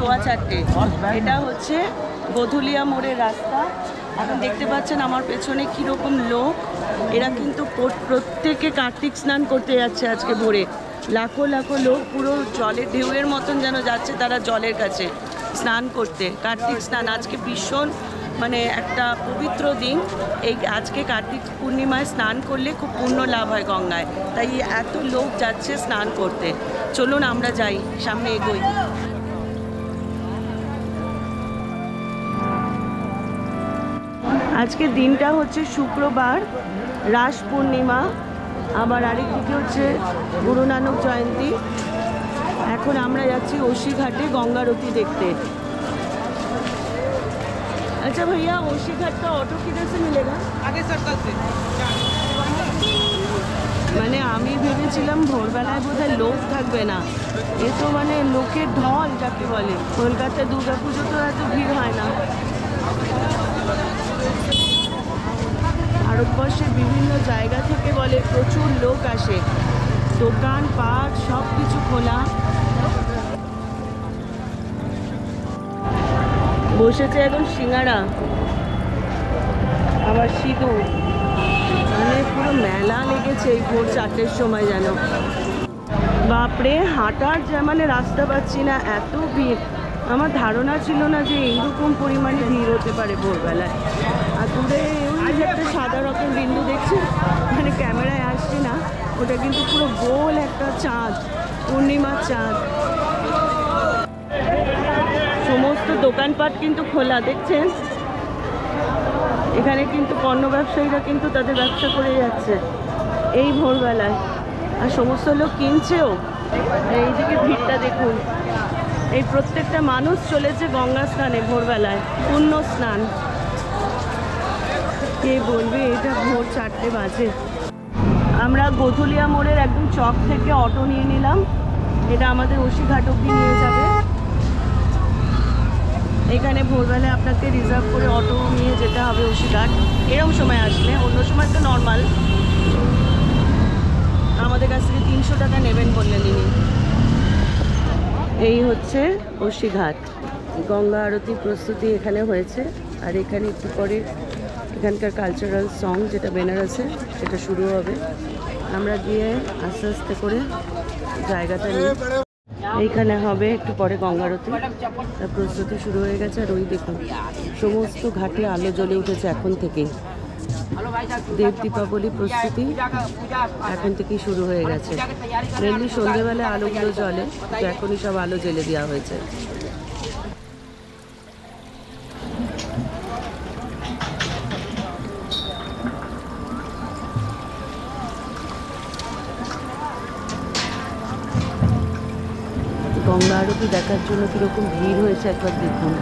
4:15। এটা হচ্ছে গধুলিয়া মোড়ের রাস্তা। এখন দেখতে পাচ্ছেন আমার পেছনে কীরকম লোক। এরা কিন্তু প্রত্যেকে কার্তিক স্নান করতে যাচ্ছে আজকে ভোরে। লাখো লাখো লোক পুরো জলের ঢেউয়ের মতন যেন যাচ্ছে তারা জলের কাছে স্নান করতে। কার্তিক স্নান আজকে ভীষণ মানে একটা পবিত্র দিন। এই আজকে কার্তিক পূর্ণিমায় স্নান করলে খুব পুণ্য লাভ হয় গঙ্গায়, তাই এত লোক যাচ্ছে স্নান করতে। চলুন আমরা যাই, সামনে এগোই। আজকে দিনটা হচ্ছে শুক্রবার, রাস পূর্ণিমা, আবার আরেকদিকে হচ্ছে গুরু নানক জয়ন্তী। এখন আমরা যাচ্ছি ওসি ঘাটে গঙ্গারতি দেখতে। अच्छा भैया, ओशी घाट का ऑटो किधर से मिलेगा? आगे सर्कल से। মানে আমি ভেবেছিলাম ভোরবেলায় বোধহয় লোক থাকবে না, এ তো মানে লোকের ঢল যাকে বলে। কলকাতায় দুর্গাপুজো তো এত ভিড় হয় না। ভারতবর্ষের বিভিন্ন জায়গা থেকে বলে প্রচুর লোক আসে, দোকান পাট সব কিছু খোলা। বসেছে এখন সিঙ্গারা, আবার সিঁদুর, মানে পুরো মেলা লেগেছে এই ভোর 4টের সময় যেন। বাপরে, হাঁটার মানে রাস্তা পাচ্ছি না, এত ভিড়। আমার ধারণা ছিল না যে এইরকম পরিমাণে ভিড় হতে পারে ভোরবেলায়। আর দূরে ওই যে একটা সাদা রকম বিন্দু দেখছি, মানে ক্যামেরায় আসছি না, ওটা কিন্তু পুরো গোল একটা চাঁদ, পূর্ণিমার চাঁদ। সমস্ত দোকানপাট কিন্তু খোলা, দেখছেন। এখানে কিন্তু পণ্য ব্যবসায়ীরা কিন্তু তাদের ব্যবসা করে যাচ্ছে এই ভোরবেলায়, আর সমস্ত লোক কিনছেও। এইদিকে ভিড়টা দেখুন, এই প্রত্যেকটা মানুষ চলেছে গঙ্গা স্নানে ভোরবেলায়, পূর্ণ স্নান। কে বলবে এটা ভোর 4টে বাজে। আমরা গধুলিয়া মোড়ের একদম চক থেকে অটো নিয়ে নিলাম, এটা আমাদের ওসি ঘাট অব্দি নিয়ে যাবে। এখানে ভোরবেলায় আপনাকে রিজার্ভ করে অটো নিয়ে যেতে হবে ওসি ঘাট এরকম সময় আসলে। অন্য সময় তো নর্মাল। আমাদের কাছ থেকে 300 টাকা নেবেন বললেন ইনি। এই হচ্ছে ওসি ঘাট। গঙ্গা আরতি প্রস্তুতি এখানে হয়েছে, আর এখানে একটু পরে এখানকার কালচারাল সং যেটা বেনারসে সেটা শুরু হবে। আমরা গিয়ে আস্তে আস্তে করে জায়গাটা নিই। এইখানে হবে একটু পরে গঙ্গারতি, তার প্রস্তুতি শুরু হয়ে গেছে। আর ওই দেখুন সমস্ত ঘাটে আলো জ্বলে উঠেছে এখন থেকেই। দেব দীপাবলি প্রস্তুতি এখন থেকেই শুরু হয়ে গেছে। মেনলি সন্ধ্যেবেলায় আলোগুলো জ্বলে, তো এখনই সব আলো জ্বেলে দেওয়া হয়েছে। গঙ্গা আরতি দেখার জন্য কীরকম ভিড় হয়েছে একবার দেখুন।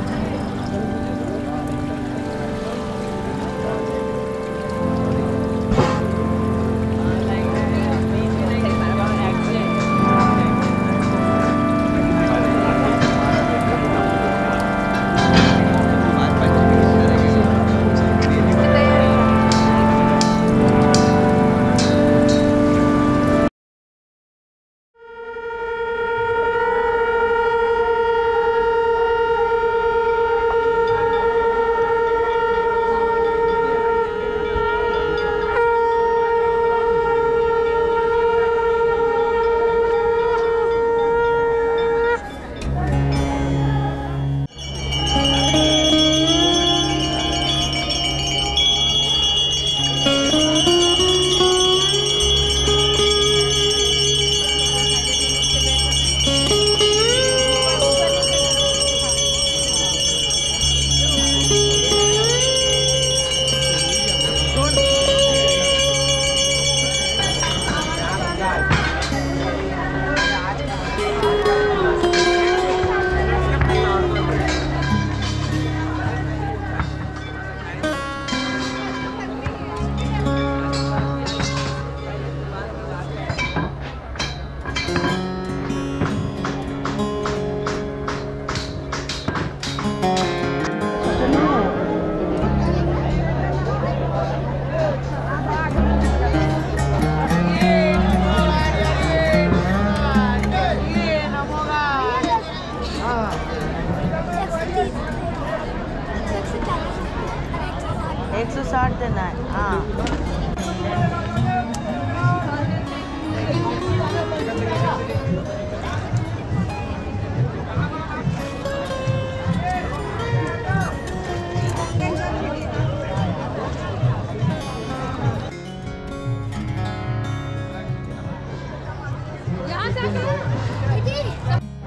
160 देना है। हाँ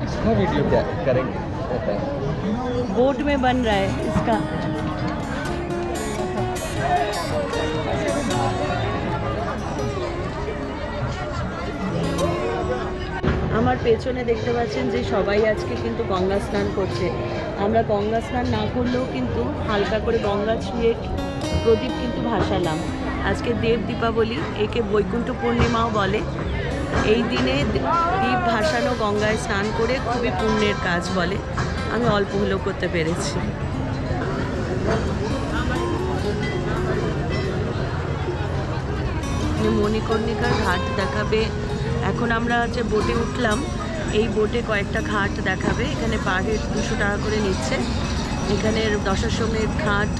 इसका वीडियो क्या करेंगे? बोट में बन रहा है इसका। আমার পেছনে দেখতে পাচ্ছেন যে সবাই আজকে কিন্তু গঙ্গা স্নান করছে। আমরা গঙ্গা স্নান না করলেও কিন্তু হালকা করে গঙ্গা ছুঁয়ে প্রদীপ কিন্তু ভাসালাম। আজকে দেব দীপাবলি, একে বৈকুণ্ঠ পূর্ণিমাও বলে। এই দিনে দীপ ভাসানো, গঙ্গায় স্নান করে খুবই পুণ্যের কাজ বলে। আমি অল্প হলেও করতে পেরেছি। মণিকর্ণিকার ঘাট দেখাবে। এখন আমরা যে বোটে উঠলাম, এই বোটে কয়েকটা ঘাট দেখাবে। এখানে পার হেড 200 টাকা করে নিচ্ছে। এখানের দশাশ্বমেধ ঘাট,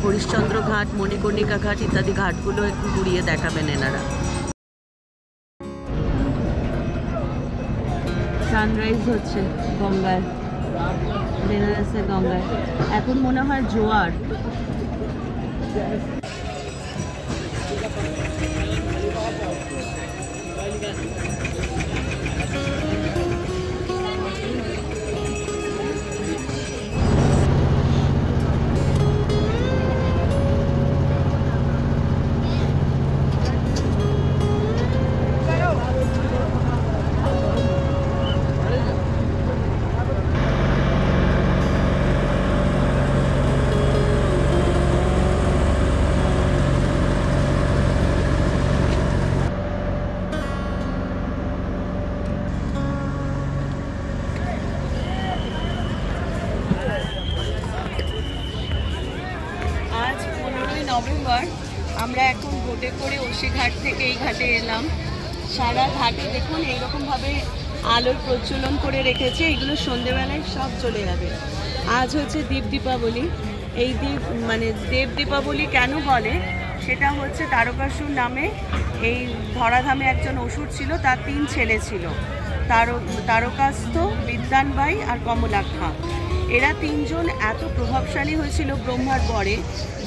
হরিশ্চন্দ্র ঘাট, মণিকর্ণিকা ঘাট ইত্যাদি ঘাটগুলো একটু ঘুরিয়ে দেখাবেন এনারা। সানরাইজ হচ্ছে গঙ্গায়, বেনারসের গঙ্গায়। এখন মনে হয় জোয়ার। নভেম্বর। আমরা এখন বোটে করে ওসি ঘাট থেকে এই ঘাটে এলাম। সারা ঘাটে দেখুন এইরকমভাবে আলোর প্রজ্বলন করে রেখেছে। এগুলো সন্ধেবেলায় সব চলে যাবে। আজ হচ্ছে দীপ দীপাবলি। এই দ্বীপ মানে দেব দীপাবলি কেন বলে, সেটা হচ্ছে তারকাসুর নামে এই ধরাধামে একজন অসুর ছিল, তার 3 ছেলে ছিল, তারকাস্থ, বিদ্যানবাই আর কমলাক্ষা। এরা 3 জন এত প্রভাবশালী হয়েছিল ব্রহ্মার পরে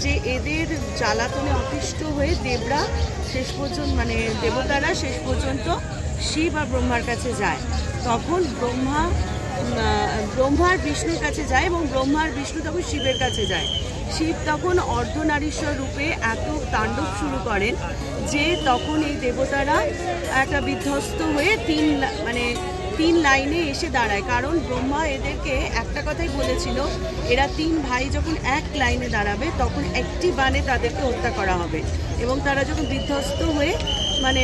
যে এদের জ্বালাতনে অতিষ্ঠ হয়ে দেবরা শেষ পর্যন্ত মানে দেবতারা শেষ পর্যন্ত শিব আর ব্রহ্মার কাছে যায়। তখন ব্রহ্মার বিষ্ণুর কাছে যায় এবং ব্রহ্মার বিষ্ণু তখন শিবের কাছে যায়। শিব তখন অর্ধনারীশ্বর রূপে এত তাণ্ডব শুরু করেন যে তখন এই দেবতারা একটা বিধ্বস্ত হয়ে 3 লাইনে এসে দাঁড়ায়। কারণ ব্রহ্মা এদেরকে একটা কথাই বলেছিল, এরা 3 ভাই যখন এক লাইনে দাঁড়াবে তখন একটি বাণে তাদেরকে হত্যা করা হবে। এবং তারা যখন বিধ্বস্ত হয়ে মানে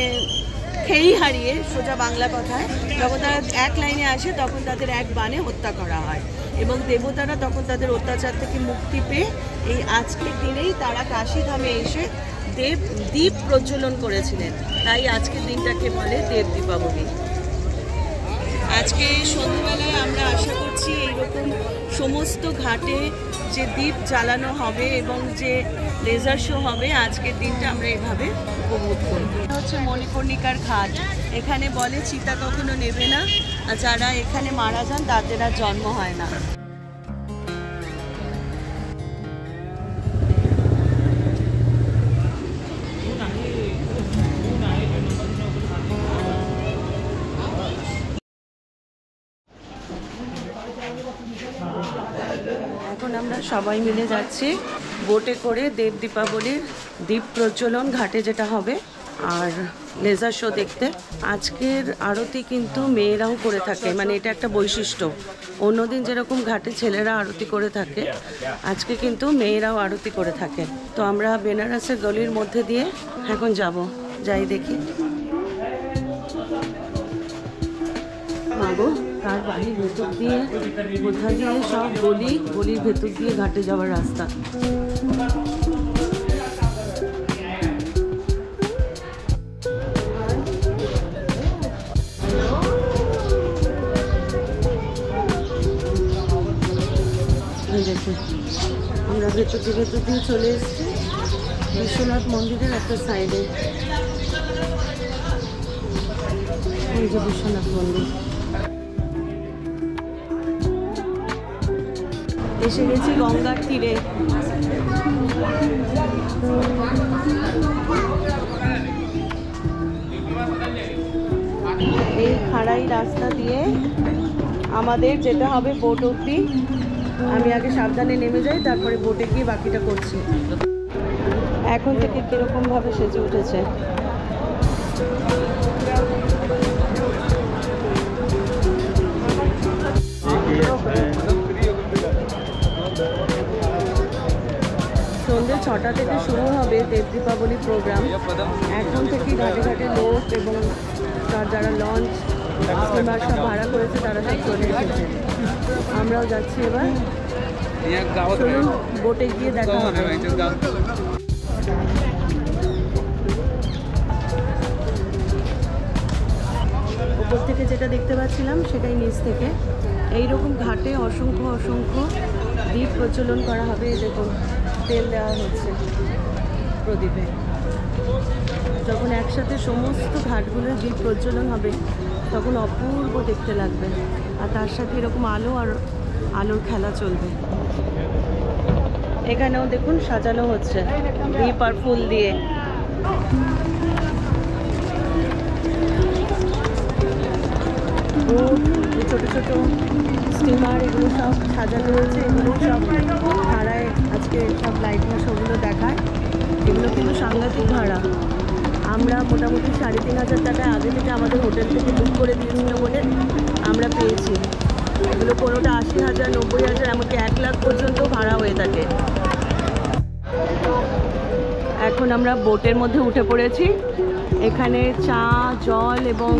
খেই হারিয়ে, সোজা বাংলা কথায়, যখন তারা এক লাইনে আসে তখন তাদের এক বাণে হত্যা করা হয়। এবং দেবতারা তখন তাদের অত্যাচার থেকে মুক্তি পেয়ে এই আজকের দিনেই তারা কাশীধামে এসে দীপ প্রজ্বলন করেছিলেন। তাই আজকের দিনটাকে বলে দেব দীপাবলি। আজকে সন্ধ্যাবেলায় আমরা আশা করছি এইরকম সমস্ত ঘাটে যে দ্বীপ জ্বালানো হবে এবং যে লেজার শো হবে, আজকের দিনটা আমরা এভাবে উপভোগ করব। হচ্ছে মণিকর্ণিকার ঘাট। এখানে বলে চিতা কখনো নেবে না, আর যারা এখানে মারা যান তাদের আর জন্ম হয় না। এখন আমরা সবাই মিলে যাচ্ছি বোটে করে দেব দীপাবলির দীপ প্রজ্বলন ঘাটে যেটা হবে আর লেজার শো দেখতে। আজকের আরতি কিন্তু মেয়েরাও করে থাকে, মানে এটা একটা বৈশিষ্ট্য। অন্যদিন যেরকম ঘাটে ছেলেরা আরতি করে থাকে, আজকে কিন্তু মেয়েরাও আরতি করে থাকে। তো আমরা বেনারসের গলির মধ্যে দিয়ে এখন যাই দেখি। মাগো, তার বাড়ির ভেতর দিয়ে কোথা দিয়ে সব গলির ভেতর দিয়ে ঘাটে যাওয়ার রাস্তা। দেখুন আমরা ভেতর দিয়ে চলে এসেছি। বিশ্বনাথ মন্দিরের একটা সাইডে এই যে বিশ্বনাথ মন্দির। এসে গেছি গঙ্গার তীরে। এই খাড়াই রাস্তা দিয়ে আমাদের যেতে হবে বোট অব্দি। আমি আগে সাবধানে নেমে যাই, তারপরে বোটে গিয়ে বাকিটা করছি। এখন থেকে কিরকম ভাবে সেজে উঠেছে। সন্ধ্যে 6টা থেকে শুরু হবে দেব দীপাবলি প্রোগ্রাম। এখন থেকে ঘাটে ঘাটে লোক এবং যারা লঞ্চ স্টিমার সব ভাড়া করেছে তারা সব চলে এসেছে। আমরাও যাচ্ছি এবার। চলুন বোটে গিয়ে দেখা হবে। উপর থেকে যেটা দেখতে পাচ্ছিলাম সেটাই নিচ থেকে। এইরকম ঘাটে অসংখ্য অসংখ্য দ্বীপ প্রচলন করা হবে। এই দেখুন তেল দেওয়া হচ্ছে প্রদীপে। যখন একসাথে সমস্ত ঘাটগুলোর দ্বীপ প্রজ্বলন হবে তখন অপূর্ব দেখতে লাগবে। আর তার সাথে এরকম আলো আর আলোর খেলা চলবে। এখানেও দেখুন সাজানো হচ্ছে দ্বীপ আর ফুল দিয়ে। ছোট ছোট স্টিমার এগুলো সব সাজানো রয়েছে। এগুলো সব ভাড়ায় আজকে সব লাইট মাস ওগুলো দেখায়। এগুলো কিন্তু সাংঘাতিক ভাড়া। আমরা মোটামুটি 3,500 টাকা আগে থেকে আমাদের হোটেল থেকে বুক করে দিয়েছিল বলে আমরা পেয়েছি। এগুলো কোনোটা 80,000, 90,000, এমনকি 1 লাখ পর্যন্ত ভাড়া হয়ে থাকে। এখন আমরা বোটের মধ্যে উঠে পড়েছি। এখানে চা, জল এবং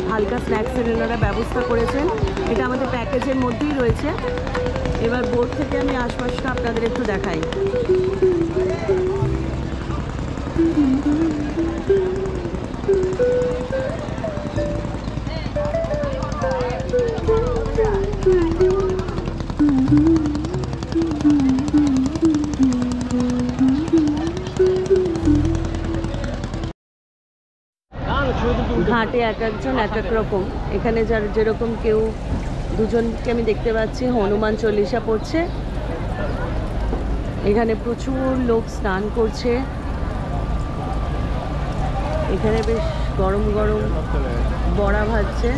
হালকা স্ন্যাক্সের এনারা ব্যবস্থা করেছেন। এটা আমাদের প্যাকেজের মধ্যেই রয়েছে। এবার বোট থেকে আমি আশপাশটা আপনাদের একটু দেখাই। ঘাটে এক একজন এক এক রকম। এখানে যার যেরকম কেউ দুজনকে আমি দেখতে পাচ্ছি হনুমান চল্লিশা পড়ছে। এখানে প্রচুর লোক স্নান করছে। এখানে বেশ গরম গরম বড়া ভাজছে।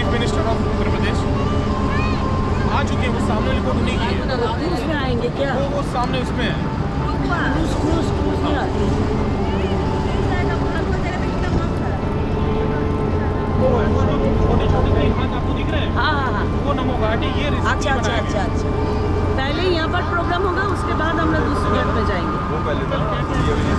Chief minister of Uttar Pradesh आ चुके हैं, वो सामने रिपोर्ट नहीं की है, क्रूज में आएंगे क्या? वो सामने उसमें है। क्रूज में आते हैं। वो छोटे छोटे कई हाथ आपको दिख रहे हैं, हाँ हाँ हाँ। वो नमो घाटी ये रिसोर्ट अच्छा अच्छा बनाया अच्छा गया। अच्छा। पहले यहाँ पर प्रोग्राम होगा, उसके बाद हम लोग दूसरी जगह पे जाएंगे। वो पहले था ये भी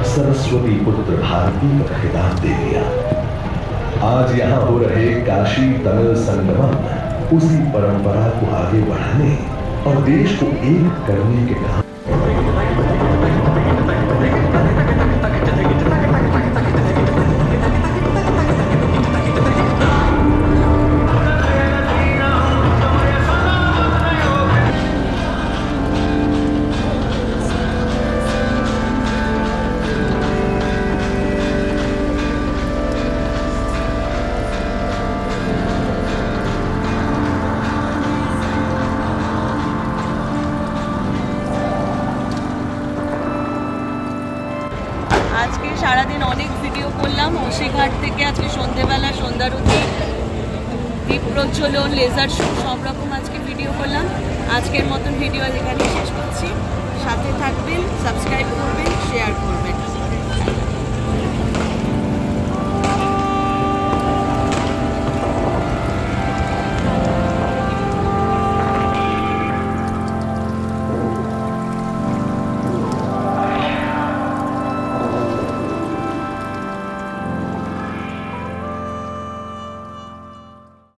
सरस्वती पुत्र भारती का खिताब दे दिया। आज यहाँ हो रहे काशी तमिल संगमम उसी परंपरा को आगे बढ़ाने और देश को एक करने के काम প্রজ্বলন, লেজার শো সব রকম আজকে ভিডিও করলাম। আজকের মতন ভিডিও এখানেই শেষ করছি। সাথে থাকবেন, সাবস্ক্রাইব করবেন, শেয়ার করবেন।